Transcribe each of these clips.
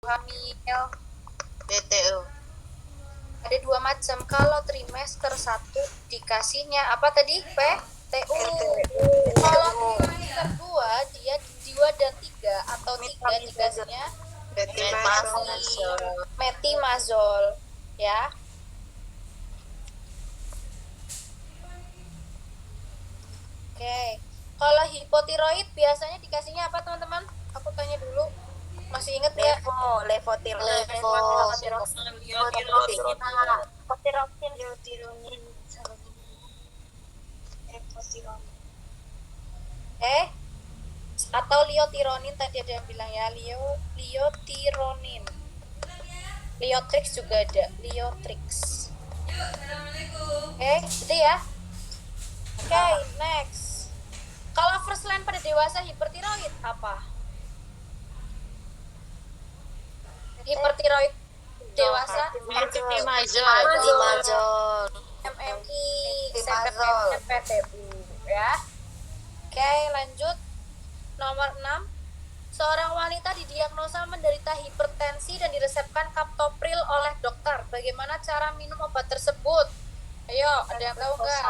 hamil. BTU. Ada 2 macam. Kalau trimester 1 dikasihnya apa tadi? PTU. Kalau trimester 2 dia 2 dan 3 atau 3 dikasihnya metimazol ya. Oke. Kalau hipotiroid biasanya dikasihnya apa teman-teman? Aku tanya dulu. Masih inget nggak? Levotiroxin. Atau liotironin tadi ada yang bilang ya, liotironin. Liotrix juga ada, liotrix. Gitu ya. Next. Kalau first line pada dewasa hipertiroid apa? Hipertiroid dewasa Metimazol. MMI, PTU ya. Lanjut. Nomor 6. Seorang wanita didiagnosa menderita hipertensi dan diresepkan kaptopril oleh dokter. Bagaimana cara minum obat tersebut? Ayo, ada yang tahu nggak?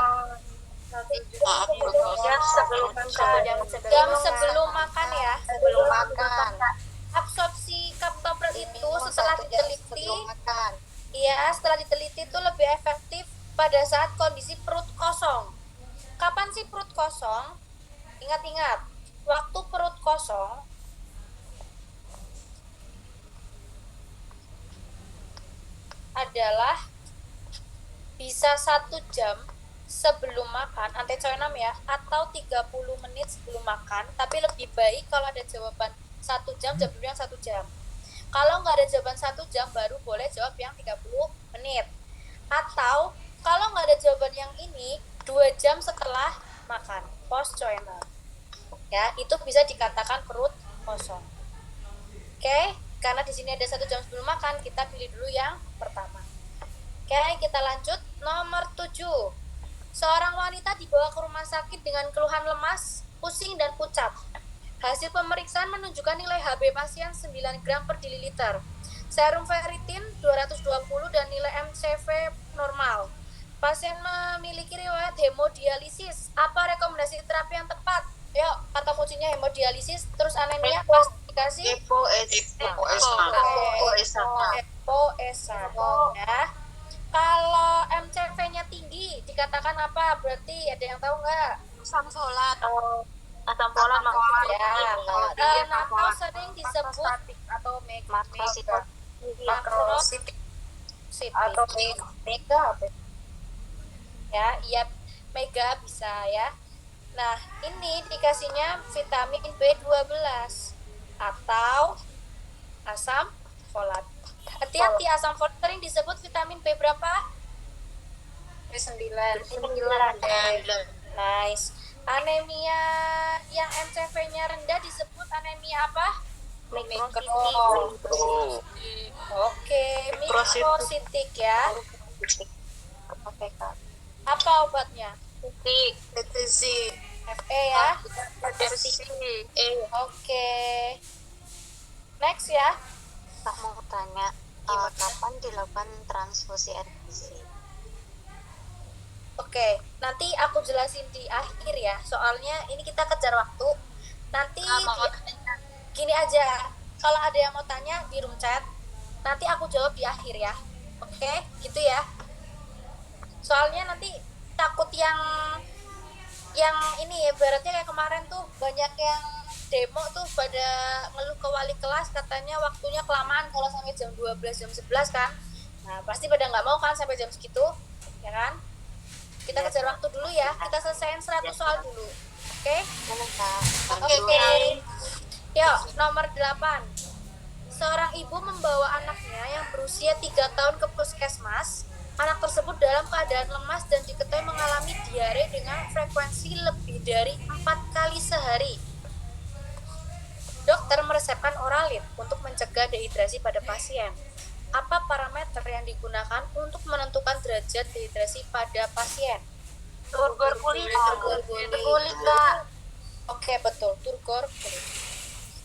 Jam sebelum makan ya. Sebelum makan. Absorpsi kaptopril itu setelah diteliti, iya, setelah diteliti itu lebih efektif pada saat kondisi perut kosong. Kapan sih perut kosong? Ingat-ingat, waktu perut kosong adalah bisa 1 jam sebelum makan, antecyanum ya, atau 30 menit sebelum makan, tapi lebih baik kalau ada jawaban 1 jam, jawab dulu yang 1 jam. Kalau nggak ada jawaban 1 jam, baru boleh jawab yang 30 menit. Atau kalau nggak ada jawaban yang ini, 2 jam setelah makan, postcoital. Ya, itu bisa dikatakan perut kosong. Karena di sini ada 1 jam sebelum makan, kita pilih dulu yang pertama. Kita lanjut. Nomor 7. Seorang wanita dibawa ke rumah sakit dengan keluhan lemas, pusing, dan pucat. Hasil pemeriksaan menunjukkan nilai HB pasien 9 gram per diliter. Serum ferritin 220 dan nilai MCV normal. Pasien memiliki riwayat hemodialisis. Apa rekomendasi terapi yang tepat? Yuk, kata kuncinya hemodialisis, terus anemia pas dikasih EPO-SA ya. Kalau MCV-nya tinggi dikatakan apa? Berarti ada yang tahu nggak? Asam folat ya. Atau sering disebut atau makrositik atau mega ya, iya, mega bisa ya. Nah, ini dikasihnya vitamin B12 atau asam folat. Hati-hati, asam folat sering disebut vitamin B berapa? B9. Nice. Anemia yang MCV-nya rendah disebut anemia apa? Mikro. Oke, mikrositik ya. Apa obatnya? TTC. FE ya. Oke. Next ya. Tak mau tanya, kapan dilakukan transfusi air bersih? Oke, nanti aku jelasin di akhir ya. Soalnya ini kita kejar waktu. Nanti gini aja. Kalau ada yang mau tanya di room chat, nanti aku jawab di akhir ya. Oke, gitu ya. Soalnya nanti takut yang ini ya, ibaratnya kayak kemarin tuh banyak yang demo tuh pada ngeluh ke wali kelas, katanya waktunya kelamaan kalau sampai jam 12, jam 11 kan. Nah, pasti pada nggak mau kan sampai jam segitu, ya kan? Kita kejar waktu dulu ya, kita selesaiin 100 soal dulu. Oke? Yuk, nomor 8. Seorang ibu membawa anaknya yang berusia 3 tahun ke puskesmas. Anak tersebut dalam keadaan lemas dan diketahui mengalami diare dengan frekuensi lebih dari 4 kali sehari. Dokter meresepkan Oralit untuk mencegah dehidrasi pada pasien. Apa parameter yang digunakan untuk menentukan derajat dehidrasi pada pasien? Turgor kulit. Oke, betul, turgor kulit.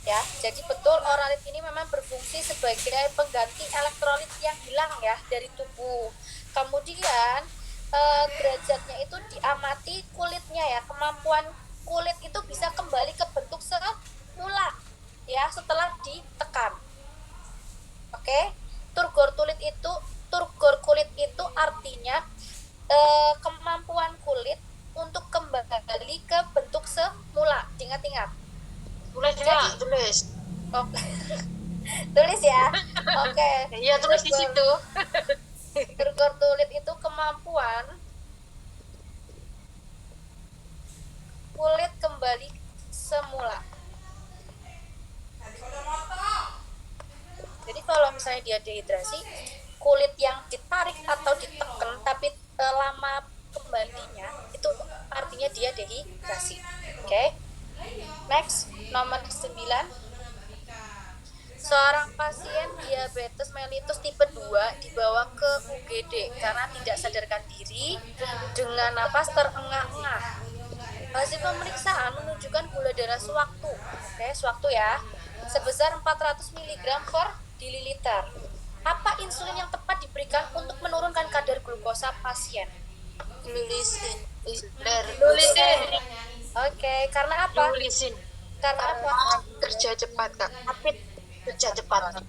ya. Jadi betul oralit ini memang berfungsi sebagai pengganti elektrolit yang hilang ya dari tubuh. Kemudian derajatnya itu diamati kulitnya ya, kemampuan kulit itu bisa kembali ke bentuk semula ya setelah ditekan. Oke, turgor kulit itu artinya kemampuan kulit untuk kembali ke bentuk semula. Ingat-ingat. Tulis. Oh, tulis ya. Oke. Iya, tulis di situ. Turgor kulit itu kemampuan kulit kembali semula. Jadi kalau misalnya dia dehidrasi, kulit yang ditarik atau ditekan tapi lama kembalinya itu artinya dia dehidrasi. Oke. Next, nomor 9. Seorang pasien diabetes mellitus tipe 2 dibawa ke UGD karena tidak sadarkan diri dengan napas terengah-engah. Hasil pemeriksaan menunjukkan gula darah sewaktu, sewaktu ya, sebesar 400 mg per diliter. Apa insulin yang tepat diberikan untuk menurunkan kadar glukosa pasien? Lulisin. Oke, karena apa? Lulisin. Karena apa? Kerja cepat, Kak. Kerja cepat.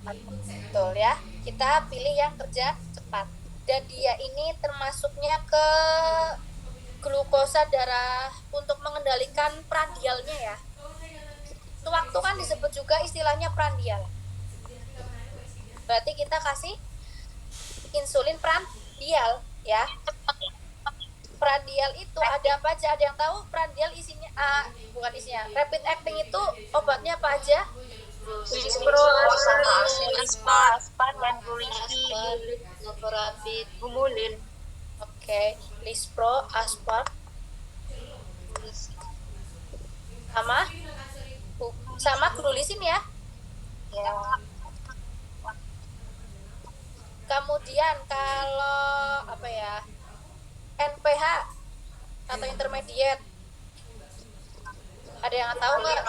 Betul ya. Kita pilih yang kerja cepat. Dan dia ini termasuknya ke glukosa darah untuk mengendalikan prandialnya ya. Waktu kan disebut juga istilahnya prandial. Berarti kita kasih insulin prandial ya. Prandial itu ada apa aja? Ada yang tahu prandial isinya? Bukan isinya. Rapid acting itu obatnya apa aja? Lispro, aspan, dan laboratit, humulin. Oke, Lispro, aspart, sama grulisin ya. Ya. Kemudian kalau apa ya? NPH atau intermediate. Ada yang tahu nggak?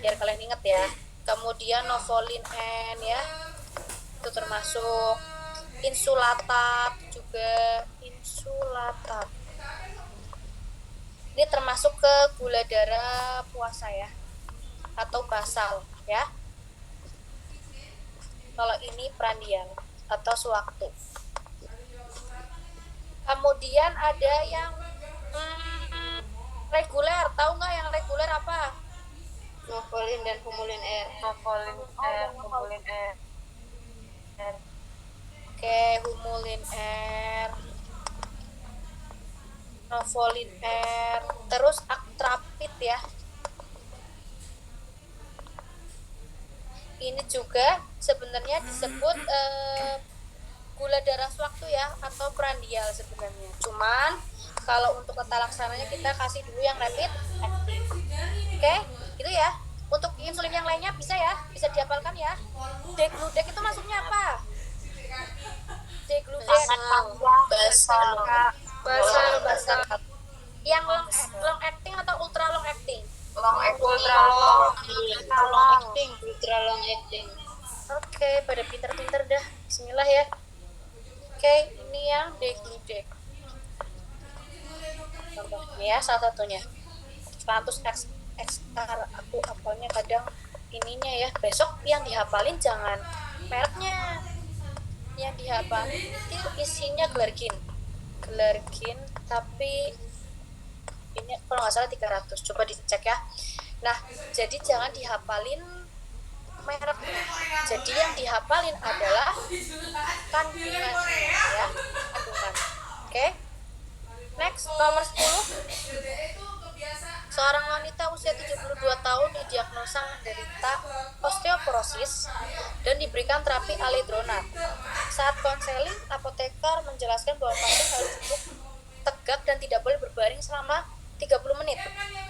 Biar kalian inget ya. Kemudian Novolin N ya. Itu termasuk insulatat juga, insulatat. Ini termasuk ke gula darah puasa ya, atau basal ya. Kalau ini prandial atau sewaktu. Kemudian ada yang reguler, tahu nggak yang reguler apa? Novolin dan humulin R. Novolin R, humulin R. Oke, humulin R, Novolin R, terus Actrapid ya. Ini juga sebenarnya disebut gula darah sewaktu ya, atau prandial sebenarnya. Cuman kalau untuk tata laksananya kita kasih dulu yang rapid acting. Oke, itu ya. Untuk insulin yang lainnya bisa ya, bisa dihafalkan ya. Degludec itu masuknya apa? Degludec, basal. Yang long acting atau ultra long acting? Ultra long acting. Oke, pada pinter-pinter dah. Bismillah ya. Oke, ini yang degludec. Ini ya salah satunya. 100 XR aku hafalnya kadang ininya ya. Besok yang dihafalin jangan mereknya. Yang dihafalin itu isinya glargin. Tapi ini kalau nggak salah 300. Coba dicek ya. Nah, jadi jangan dihafalin mereknya. Jadi yang dihafalin adalah kandungan ya, kandungan. Oke. Next, nomor 10. Seorang wanita usia 72 tahun didiagnosa menderita osteoporosis dan diberikan terapi alendronat. Saat konseling, apoteker menjelaskan bahwa pasien harus duduk tegak dan tidak boleh berbaring selama 30 menit.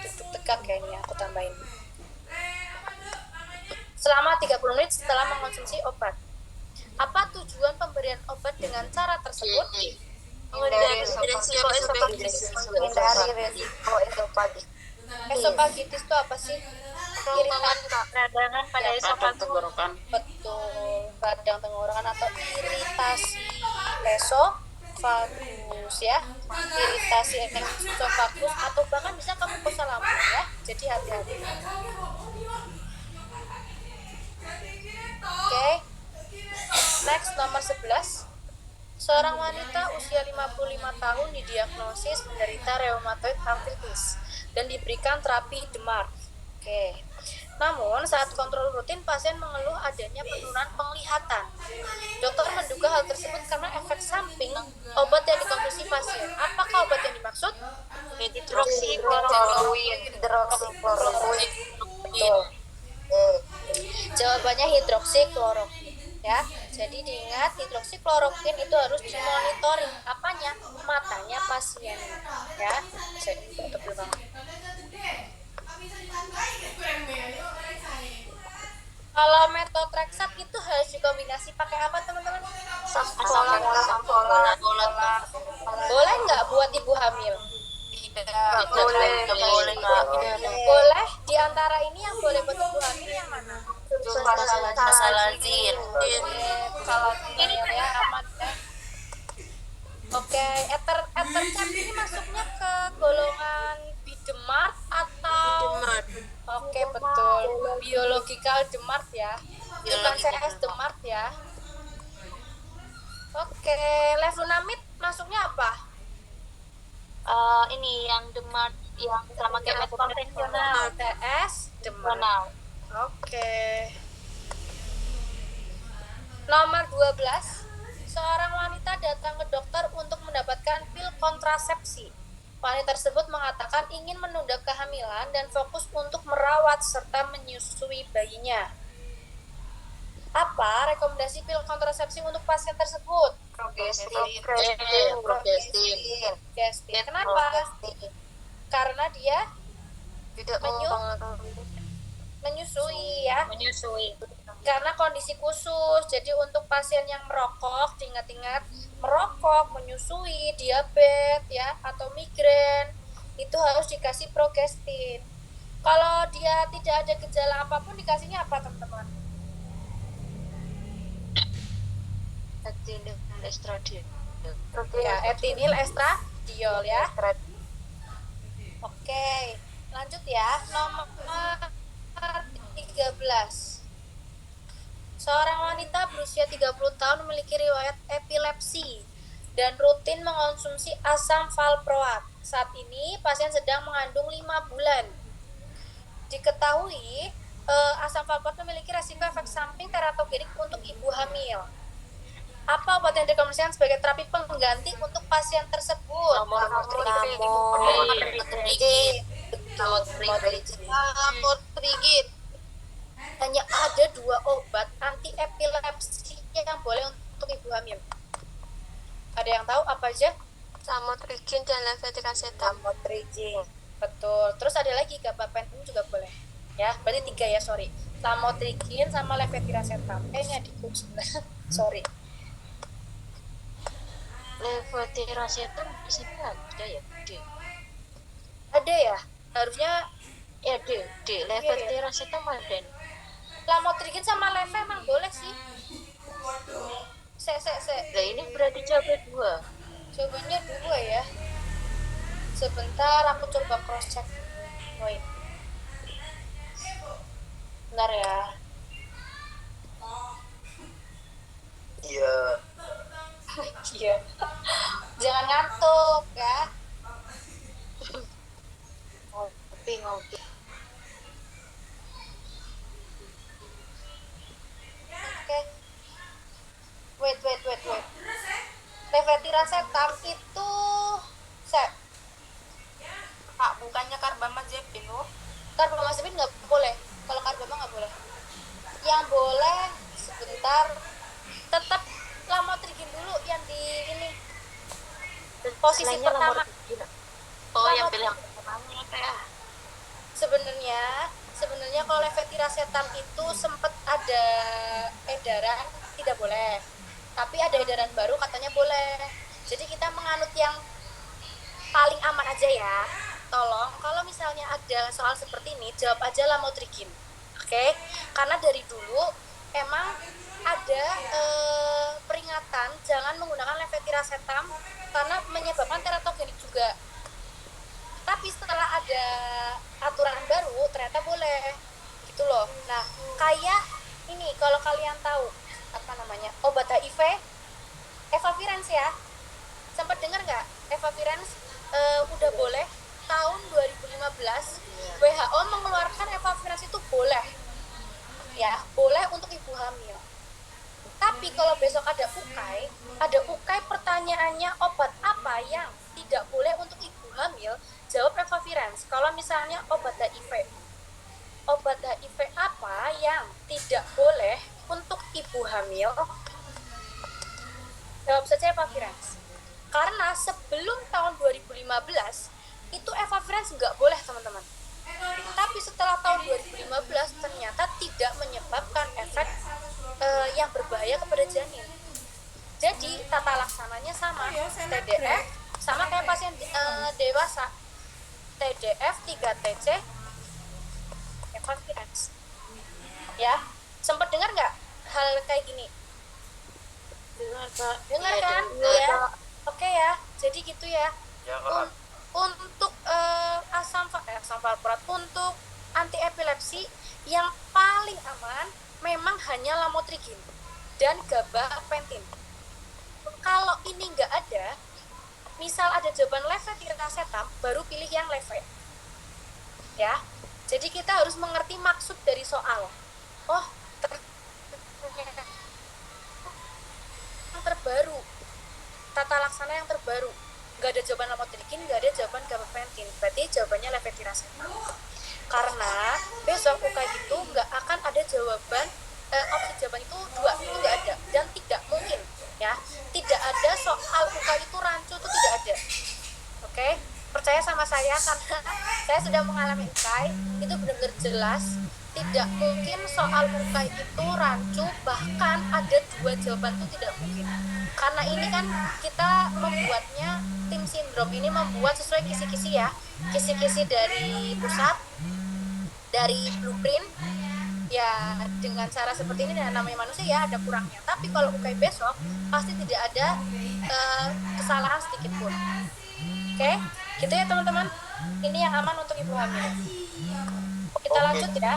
Duduk tegak kayaknya aku tambahin. Selama 30 menit setelah mengkonsumsi obat. Apa tujuan pemberian obat dengan cara tersebut? Hindari resiko Hindari resiko esofagitis. Esofagitis itu apa sih? Iritasi peradangan pada esofagus. tenggorokan. betul, radang tenggorokan atau iritasi esofagus ya. Iritasi esofagus atau bahkan bisa kamu kosa lambung ya. Jadi hati-hati. Oke. Next nomor 11. Seorang wanita usia 55 tahun didiagnosis menderita rheumatoid arthritis dan diberikan terapi DMARD. Oke. Namun, saat kontrol rutin, pasien mengeluh adanya penurunan penglihatan. Dokter menduga hal tersebut karena efek samping obat yang dikonsumsi pasien. Apakah obat yang dimaksud? Hidroksikloroquine. Betul. Jawabannya hidroksikloroquine. Ya, jadi diingat hidroksikloroquine itu harus dimonitoring apanya, matanya pasien. Ya, jadi tebel banget. Kalau methotrexate itu harus dikombinasi pakai apa teman-teman? Sampolan. Boleh nggak buat ibu hamil? Tidak boleh. Boleh. Di antara ini yang boleh buat ibu hamil yang mana? Salazin. Ini ya aman ya. Oke, ethercap ini masuknya ke golongan DMARD atau Oke, betul. Biological DMARD ya. Bukan CS DMARD ya. Oke, leflunomid masuknya apa? Ini yang DMARD yang sama kayak metode konvensional. TS DMARD. Oke. Nomor 12. Seorang wanita datang ke dokter untuk mendapatkan pil kontrasepsi. Wanita tersebut mengatakan ingin menunda kehamilan dan fokus untuk merawat serta menyusui bayinya. Apa rekomendasi pil kontrasepsi untuk pasien tersebut? Progestin. Progestin. Kenapa? Karena dia Tidak mempengaruhi. menyusui ya. Menyusui. Karena kondisi khusus. Jadi untuk pasien yang merokok, diingat-ingat, merokok, menyusui, diabetes ya atau migrain, itu harus dikasih progestin. Kalau dia tidak ada gejala apapun, dikasihnya apa teman-teman? Etilil estradiol. Ya, etinil estradiol ya. Oke, lanjut ya. Nomor 13. Seorang wanita berusia 30 tahun memiliki riwayat epilepsi dan rutin mengonsumsi asam valproat. Saat ini pasien sedang mengandung 5 bulan. Diketahui asam valproat memiliki resiko efek samping teratogenik untuk ibu hamil. Apa obat yang direkomendasikan sebagai terapi pengganti untuk pasien tersebut? Lamotrigid. Hanya ada 2 obat anti epilepsi yang boleh untuk ibu hamil. Ada yang tahu apa aja? Lamotrigid dan levetiracetam. Lamotrigid. Betul. Terus ada lagi gabapentin juga boleh. Ya, berarti 3 ya, sorry. Lamotrigid sama levetiracetam. Ini adikku sebenarnya. Sorry. Levetiracetam di sini ada ya, D. Ada ya? Harusnya Ya, D. Levetiracetam ada. Lamotrigid sama leve emang boleh sih. Se. Nah, ini berarti jawaban 2. Jawabannya 2 ya. Sebentar, aku coba cross check. Wait. Bentar ya. Iya. Iya. Jangan ngantuk ya. Ngopi. Oke. Wait. Levetiracetam itu Pak, bukannya karbamazepin loh. karbamazepin nggak boleh. Kalau karbama nggak boleh. Yang boleh sebentar. Tetap lamotrigid dulu yang di ini. Posisi Lainnya pertama. yang pilih yang pertama ya. Sebenarnya kalau levetiracetam itu sempat ada edaran tidak boleh. Tapi ada edaran baru katanya boleh. Jadi kita menganut yang paling aman aja ya. Tolong kalau misalnya ada soal seperti ini jawab aja lamotrigin. Oke? Karena dari dulu emang ada peringatan jangan menggunakan levetiracetam karena menyebabkan teratogenik juga. Tapi setelah ada aturan baru ternyata boleh gitu loh. Nah, kayak ini kalau kalian tahu apa namanya obat HIV efavirenz ya, sempat dengar nggak efavirenz udah boleh tahun 2015 WHO mengeluarkan efavirenz itu boleh ya, boleh untuk ibu hamil. Tapi kalau besok ada UKAI pertanyaannya obat apa yang tidak boleh untuk ibu hamil, jawab efavirenz. Kalau misalnya obat HIV apa yang tidak boleh untuk ibu hamil, jawab saja efavirenz. Karena sebelum tahun 2015 itu efavirenz nggak boleh teman-teman. Tapi setelah tahun 2015 ternyata tidak menyebabkan efek yang berbahaya kepada janin. Jadi tata laksananya sama, TDF sama kayak pasien dewasa, TDF 3TC efavirenz. Ya, sempat dengar nggak hal kayak gini? Dengar kan? Ya. Oke ya, jadi gitu ya. Untuk asam valproat untuk anti epilepsi yang paling aman memang hanya lamotrigin dan gabapentin. Kalau ini nggak ada, misal ada jawaban levetiracetam, baru pilih yang leve. Ya, jadi kita harus mengerti maksud dari soal. Oh, yang terbaru, tata laksana yang terbaru. Nggak ada jawaban lamotrigin, nggak ada jawaban gabapentin. Berarti jawabannya levetiracetam. Karena besok UKAI itu nggak akan ada jawaban opsi jawaban itu 2, itu nggak ada dan tidak mungkin ya, tidak ada soal UKAI itu rancu, itu tidak ada. Oke, percaya sama saya karena saya sudah mengalami UKAI, itu benar-benar jelas tidak mungkin soal UKAI itu rancu, bahkan ada 2 jawaban itu tidak mungkin. Karena ini kan kita membuatnya, tim sindrom ini membuat sesuai kisi-kisi ya, kisi-kisi dari pusat, dari blueprint ya, dengan cara seperti ini dan namanya manusia ya ada kurangnya. Tapi kalau UKAI besok pasti tidak ada kesalahan sedikit pun. Oke, gitu ya teman-teman. Ini yang aman untuk ibu hamil. Kita lanjut ya.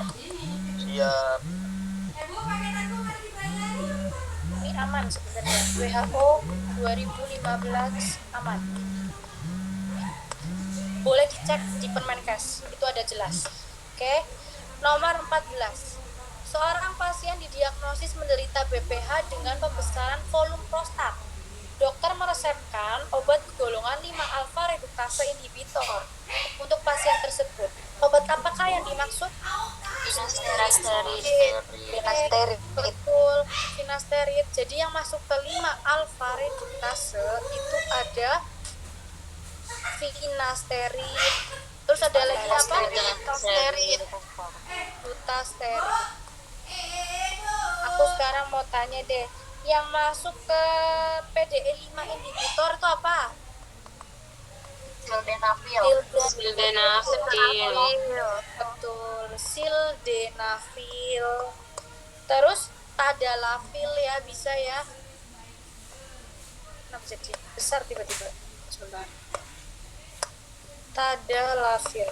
Siap. Ini aman sebenarnya. WHO 2015 aman. Boleh dicek di Permenkes, itu ada jelas. Oke. Nomor 14. Seorang pasien didiagnosis menderita BPH dengan pembesaran volume prostat. Dokter meresepkan obat golongan 5-alfa reduktase inhibitor untuk pasien tersebut. Obat apakah yang dimaksud? Finasterid. Betul, finasterid. Jadi yang masuk ke 5-alfa reduktase itu ada finasterid. Terus ada lagi apa? Dutasterid. Aku sekarang mau tanya deh, yang masuk ke PDE 5 inhibitor itu apa? Sildenafil. Betul, sildenafil. Terus tadalafil ya, bisa ya. Kenapa jadi besar tiba-tiba? Sebentar. Tadalafil.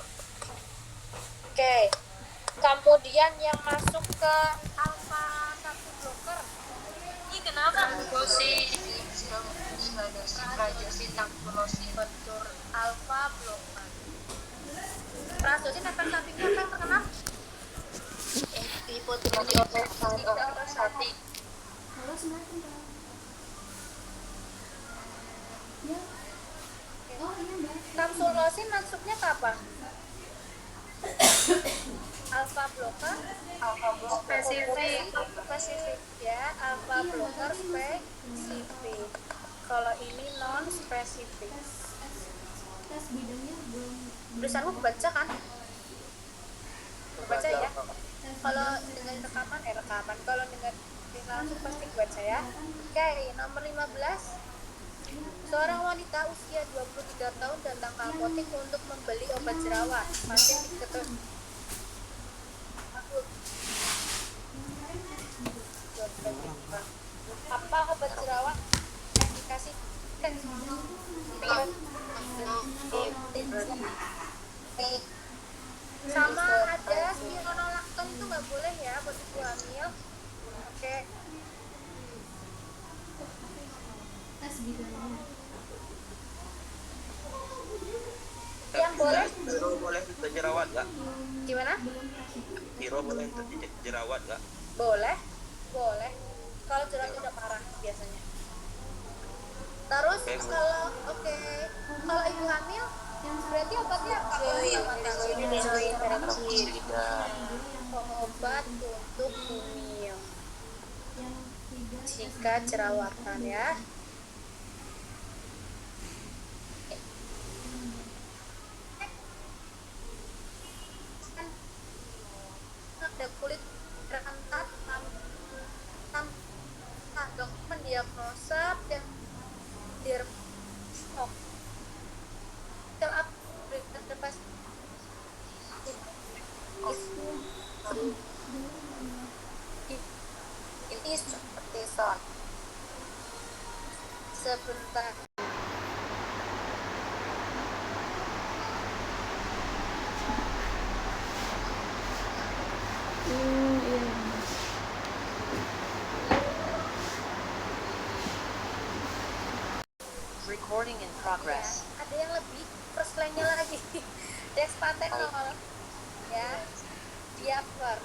Oke. Kemudian yang masuk ke alpha 1 blocker. Ini kenapa? Betul, alpha blocker. Prazosin efek sampingnya apa yang terkenal? Hipotiroidisati. Tamsulosin masuknya ke apa? Alpha blocker, spesifik ya, alpha blocker spesifik. Kalau ini non spesifik. Tulisanmu baca kan? Baca ya. Kalau dengan rekaman. Kalau dengan langsung pasti baca ya. Oke, nomor 15. Seorang wanita usia 23 tahun datang ke apotek untuk membeli obat jerawat. Pasien diketahui apa obat jerawat yang dikasih sama ada spironolakton itu nggak boleh ya buat ibu hamil. Oke. Yang boleh Hero boleh untuk jerawat nggak? gimana? Hero boleh untuk jerawat nggak? Boleh, boleh. Kalau jerawat udah parah biasanya. Terus kalau kalau ibu hamil berarti obatnya apa? Obat untuk hamil jika jerawatan ya. Ada kulit berantak dok mendiagnosa dan dermok sel up terlepas ini seperti son sebentar. Recording in progress. Ya, ada yang lebih first line-nya lagi despatenol ya, diaper.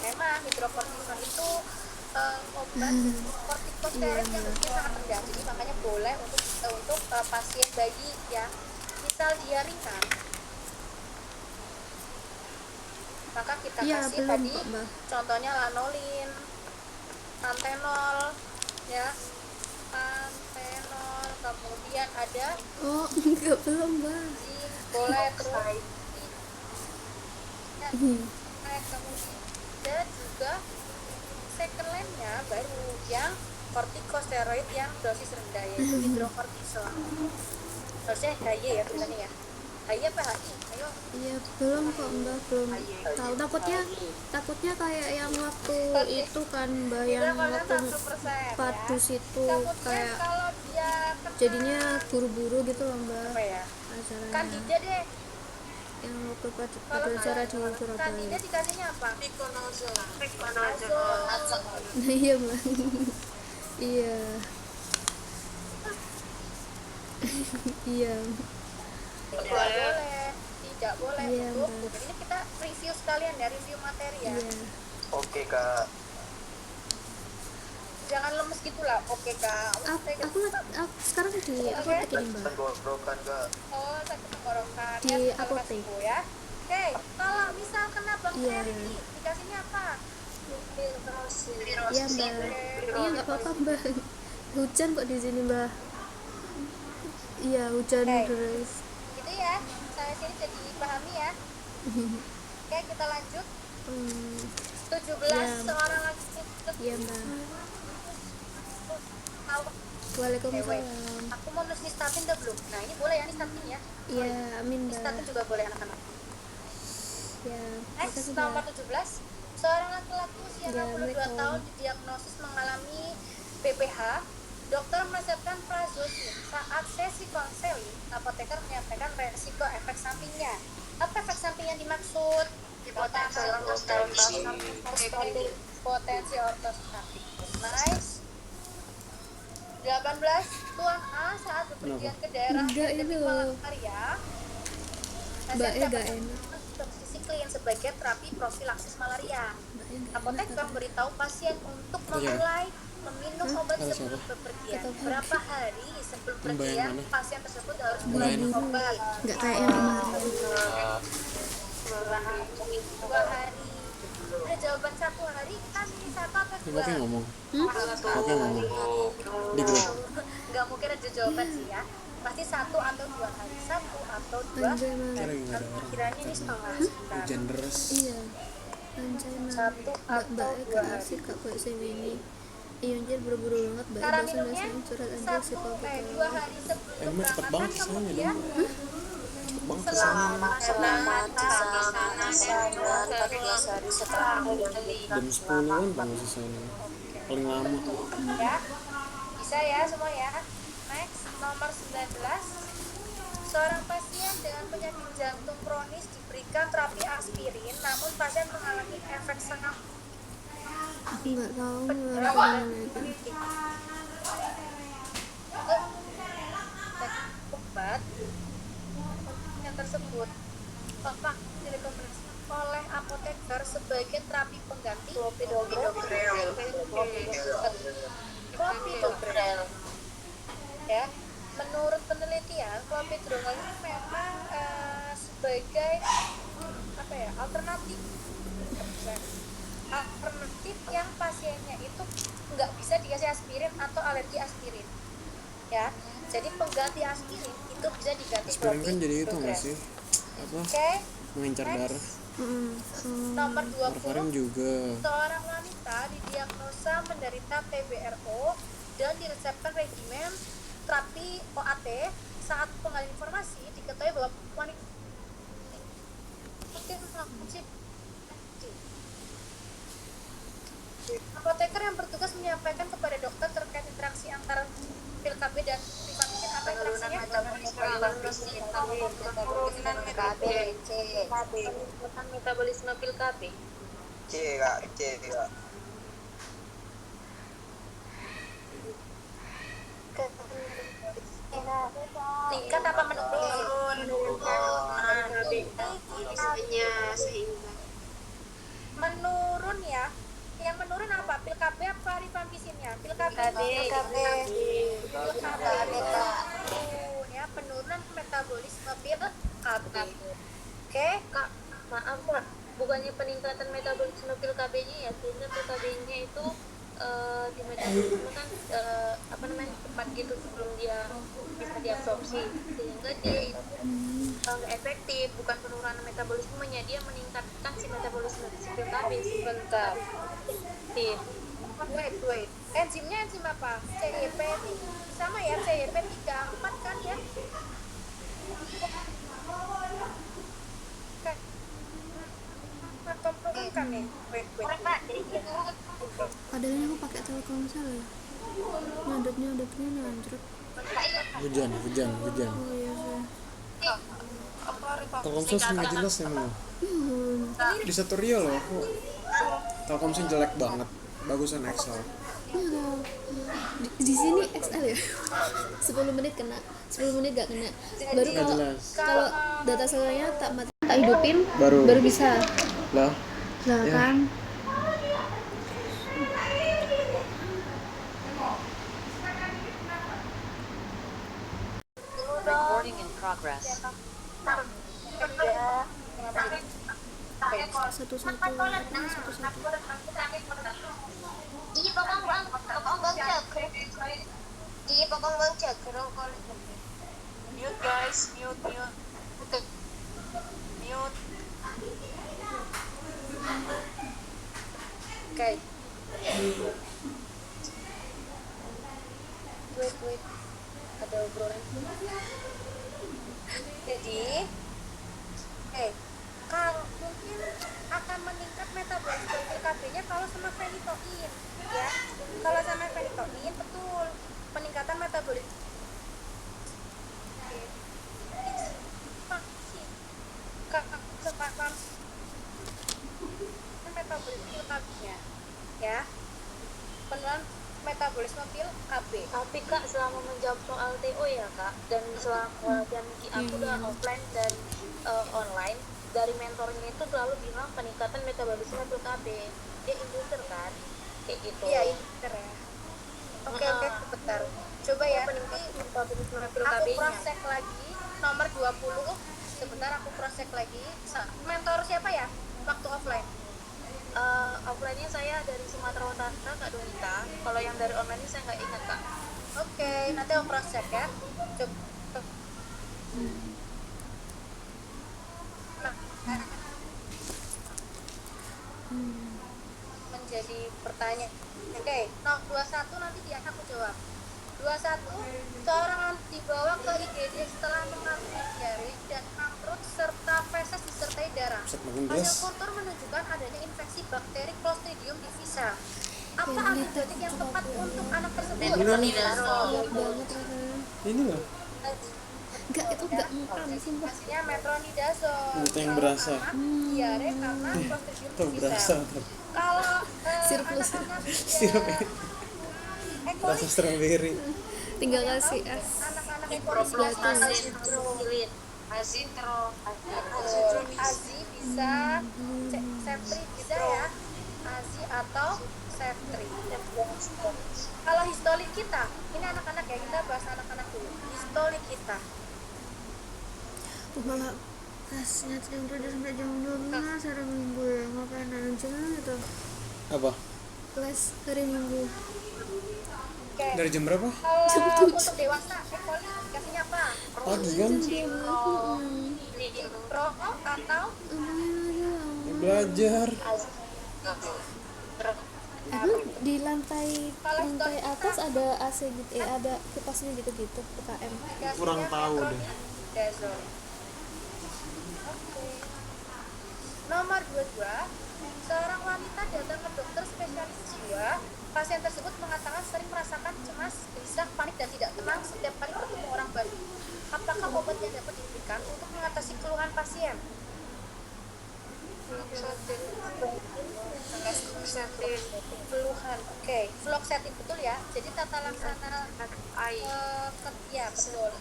Memang hidrokortison itu obat kortikosteroid yang dosisnya sangat rendah, jadi makanya boleh untuk pasien bayi ya, misal dia ringan, maka kita kasih tadi contohnya lanolin, pantenol ya, pantenol, kemudian ada enggak belum mbak. boleh terus kemudian ada juga second line-nya baru yang kortikosteroid yang dosis rendah yaitu hidrokortison. Harusnya HY ya tulisannya ya. HY apa HI? Ayo. Iya belum kok mbak, belum tahu. Takutnya kayak yang waktu itu kan mbak, yang waktu 1% padus itu Kemudian kayak kalau dia jadinya buru-buru gitu loh mbak apa ya? acaranya. Kandida deh. Yang waktu pada Kalau acara di Kandida Surabaya. dikasihnya apa? Riconazole. Nah iya mbak. Iya. Iya. Tidak boleh Iya, untuk Mbak. jadi ini kita review sekalian ya, review materi ya. Iya. Oke kak. Jangan lemes gitu lah. Oke kak. Aku sekarang di apotek ini mbak. Tenggorokan kak. Oh, sakit tenggorokan Di ya, kita apotek. kasih ya. Oke, kalau misal kena bakteri Iya. dikasihnya apa? Iya mbak. Iya nggak apa-apa mbak. Hujan kok di sini mbak. Iya hujan Oke. terus. Gitu ya. Saya sini jadi pahami ya. Oke, kita lanjut. 17 Iya. seorang lagi Iya mbak. tahu. Waalaikumsalam. Aku mau nulis nistatin udah belum? Nah, ini boleh ya nistatin ya. Iya amin mbak. Nistatin juga boleh anak-anak. Ya. Next, Makasih nomor mbak. 17. Seorang laki-laki usia Ya, 62 Assalamualaikum. tahun didiagnosis mengalami BPH. Dokter meresepkan prazosin. Saat sesi konseling, apoteker menyampaikan resiko efek sampingnya. Apa efek samping yang dimaksud? Potensi ortostatik. Nice. 18. Tuan A saat bepergian ke daerah Enggak, ini endemik loh. malaria. Mbak Hasil nggak dapat enak. doxycycline sebagai terapi profilaksis malaria. Mbak nggak Apoteker memberitahu pasien untuk memulai meminum obat sebelum bepergian. Berapa hari sebelum bepergian pasien tersebut harus mulai minum obat? nggak kayak yang kemarin. 2 hari. Ada jawaban 1 hari kan ini 1 atau 2? Pakai ngomong. Pakai ngomong. Di grup. Nggak mungkin ada jawaban sih ya. Pasti 1 atau 2 hari. 1 atau 2 Anjay, Mas. Kayak lagi nggak ada orang. Kiranya ini setengah. Hujan deras. Iya. Anjay mah Satu atau mbak dua gak hari. asik kak kayak ini. Iya anjir buru-buru banget mbak Cara dosen minumnya curhat anjir sih kalau kita 2 hari sebelum Emang cepet keberangkatan banget sisanya kemudian cepet banget sisanya Selamat di sana 14 hari setelah jam 10 kan banget sisanya paling lama ya. Bisa ya semua ya. Next, nomor 19. Seorang pasien dengan penyakit jantung kronis diberikan terapi aspirin, namun pasien mengalami efek samping aku nggak tahu gimana itu. obat yang tersebut Bapak direkomendasikan oleh apoteker sebagai terapi pengganti clopidogrel. Ya, menurut penelitian clopidogrel ini memang sebagai alternatif yang pasiennya itu nggak bisa dikasih aspirin atau alergi aspirin, ya. Jadi pengganti aspirin itu bisa diganti aspirin kan jadi itu nggak clopidogrel. sih apa Oke, mengencar darah nomor 20. warfarin juga Seorang wanita didiagnosa menderita PBRO dan diresepkan regimen terapi OAT. Saat pengalihan informasi diketahui bahwa wanita apoteker yang bertugas menyampaikan kepada dokter terkait interaksi antara pil KB dan rifampicin. Apa interaksinya? Metabolisme pil KB. C kak. Tingkat apa menurun? Misalnya sehingga Menurun ya. Yang menurun apa? Pil KB apa rifampicin-nya? Pil KB. Ya, penurunan metabolisme pil KB. Oke. Kak, maaf Kak, bukannya peningkatan metabolisme pil KB-nya ya, sehingga pil KB-nya itu di metabolisme kan cepat gitu sebelum dia bisa diabsorpsi, sehingga dia itu nggak efektif. Bukan penurunan metabolismenya, dia meningkatkan si metabolisme si pil KB. Sebentar. Sih. Wait. Enzimnya enzim apa? CYP sama ya, CYP 34 kan ya? Atau turun kan nih? Wait. Padahal aku pakai Telkomsel ya. Nyadotnya anjrot. hujan Oh iya sih. Telkomsel sih nggak jelas emang di satu Rio loh aku Telkomsel jelek banget bagusan Excel Iya. Di sini XL ya. 10 menit kena, 10 menit gak kena. Baru nggak kalau jelas kalau data selulernya tak hidupin baru bisa. lah Lah Ya. kan. Recording in progress. Satu-satu. Di pokong bang cek kerong kali. Mute guys, mute. Oke. Wait. Ada obrolan. Jadi, kalau mungkin akan meningkat metabolisme pil KB-nya kalau sama phenytoin, ya. Kalau sama phenytoin betul peningkatan metabolisme. Metabolisme pil KB-nya, ya. Penurunan metabolisme pil KB. Tapi Kak, selama menjawab soal TO ya Kak, dan selama dan aku udah offline dan online, dari mentornya itu selalu bilang peningkatan metabolisme pil KB. Dia inducer kan, kayak gitu. Iya, pinter ya. Oke, sebentar. Coba ya, nanti Metabolisme pil aku KB-nya. cross check lagi nomor 20. Sebentar aku cross check lagi. Mentor siapa ya waktu offline? Offline-nya saya dari Sumatera Utara, Kak Donita. Kalau yang dari online-nya saya nggak ingat Kak. Oke, nanti aku cross check ya. Coba. Nah, jadi pertanyaan. Oke, nomor 21 nanti dia aku jawab. 21, seorang dibawa ke IGD setelah mengalami diare dan hangkrut serta feses disertai darah. Set makin Hasil deras. kultur menunjukkan adanya infeksi bakteri Clostridium difficile. Apa Yang antibiotik yang tepat untuk anak tersebut? Kuat banget rasanya. Ini loh, Enggak, itu enggak makan sumpah. Hasilnya metronidazole. Itu yang berasa. Diare karena Clostridium tuh berasa difficile. Kalau Sirup lu, anak-anak Sirup rasa strawberry. tinggal kasih es. anak-anak Jatuh. Azi bisa, Septri bisa ya, Azi atau Septri. Kalau histolik kita, ini anak-anak ya, kita bahas anak-anak dulu. Histolik kita, Malah kasnya jam 7 sampai jam 12 hari Minggu ya, ngapain aja gitu. Apa? Les hari Minggu. oke. Dari jam berapa? Kalau untuk dewasa, ekolik dikasihnya apa? Pagi kan? Rokok atau Omongin aja. Ya, belajar. Emang di lantai atas ada AC gitu, ada kipasnya gitu-gitu PKM. dikasihnya Kurang tahu deh. metronidazole. Oke. Nomor 22, seorang wanita datang ke dokter spesialis jiwa. Pasien tersebut mengatakan sering merasakan cemas, gelisah, panik, dan tidak tenang setiap kali bertemu orang baru. Apakah obat yang dapat diberikan untuk mengatasi keluhan pasien? Keluhan, oke. Fluoxetine betul ya. Jadi tata laksana ya betul.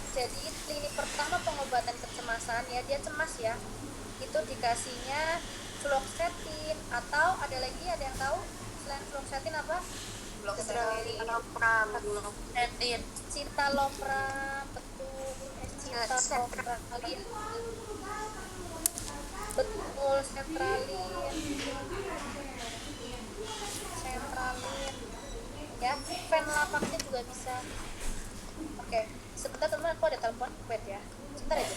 Jadi lini pertama pengobatan kecemasan ya, dia cemas ya, itu dikasihnya fluoxetine atau ada lagi, ada yang tahu selain fluoxetine apa? Citalopram, betul. Citalopram, betul. Sentralin ya, venlafaxine juga bisa. Oke, sebentar teman, aku ada telepon, wait ya, sebentar aja.